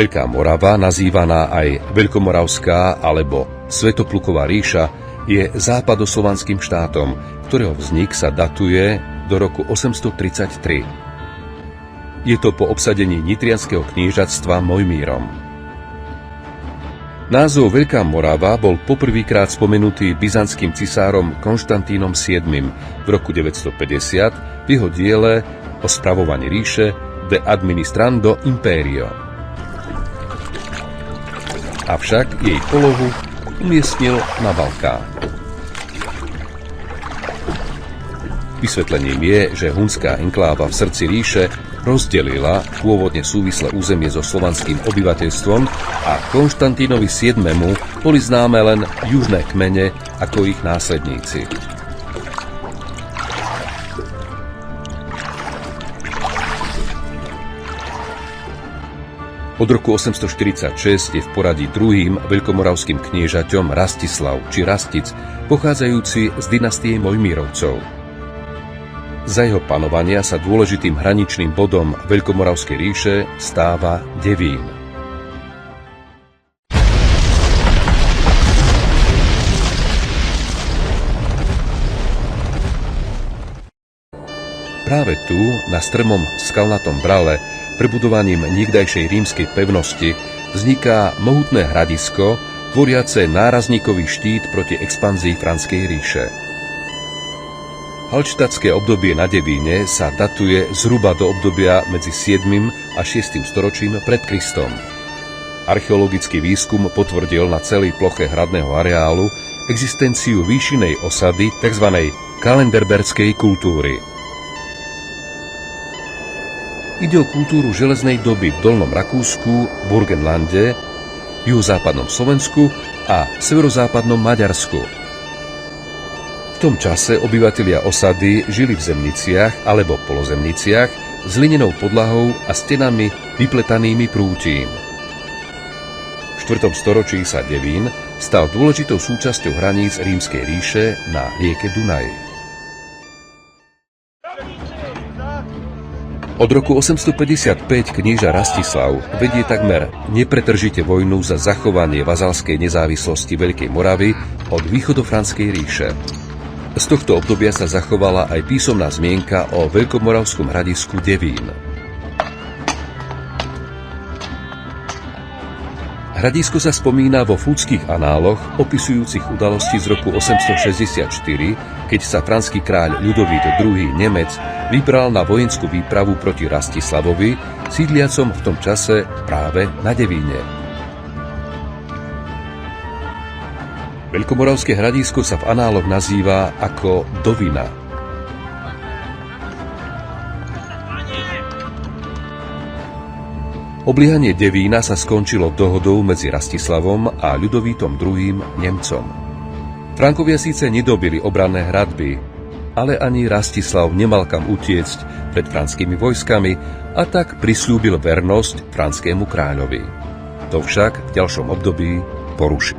Veľká Morava, nazývaná aj Veľkomoravská alebo Svätopluková ríša, je západoslovanským štátom, ktorého vznik sa datuje do roku 833. Je to po obsadení nitrianskeho kniežatstva Mojmírom. Názov Veľká Morava bol poprvýkrát spomenutý byzantským cisárom Konštantínom VII v roku 950 v jeho diele o spravovaní ríše De Administrando Imperio. Avšak jej polohu umiestnil na Balkán. Vysvetlením je, že hunská enkláva v srdci ríše rozdelila pôvodne súvislé územie so slovanským obyvateľstvom a Konštantínovi VII boli známe len južné kmene ako ich následníci. Od roku 846 je v poradí druhým veľkomoravským kniežaťom Rastislav či Rastic, pochádzajúci z dynastie Mojmírovcov. Za jeho panovania sa dôležitým hraničným bodom Veľkomoravskej ríše stáva Devín. Práve tu, na strmom skalnatom brale, prebudovaním niekdajšej rímskej pevnosti, vzniká mohutné hradisko, tvoriace nárazníkový štít proti expanzii Franskej ríše. Halštatské obdobie na Devíne sa datuje zhruba do obdobia medzi 7. a 6. storočím pred Kristom. Archeologický výskum potvrdil na celej ploche hradného areálu existenciu výšinej osady tzv. Kalenderberskej kultúry. Ide o kultúru železnej doby v Dolnom Rakúsku, Burgenlande, juhozápadnom Slovensku a severozápadnom Maďarsku. V tom čase obyvatelia osady žili v zemniciach alebo polozemniciach s hlinenou podlahou a stenami vypletanými prútím. V 4. storočí sa Devín stal dôležitou súčasťou hraníc Rímskej ríše na rieke Dunaj. Od roku 855 knieža Rastislav vedie takmer nepretržite vojnu za zachovanie vazalskej nezávislosti Veľkej Moravy od východofranskej ríše. Z tohto obdobia sa zachovala aj písomná zmienka o veľkomoravskom hradisku Devín. Hradisko sa spomína vo Fúdskych análoch opisujúcich udalosti z roku 864, keď sa franský kráľ Ľudovít II. Nemec vybral na vojenskú výpravu proti Rastislavovi, sídliacom v tom čase práve na Devíne. Veľkomoravské hradisko sa v análoch nazýva ako Dovina. Obliehanie Devína sa skončilo dohodou medzi Rastislavom a Ľudovítom II. Nemcom. Frankovia síce nedobili obranné hradby, ale ani Rastislav nemal kam utiecť pred franskými vojskami a tak prisľúbil vernosť franskému kráľovi. To však v ďalšom období porušil.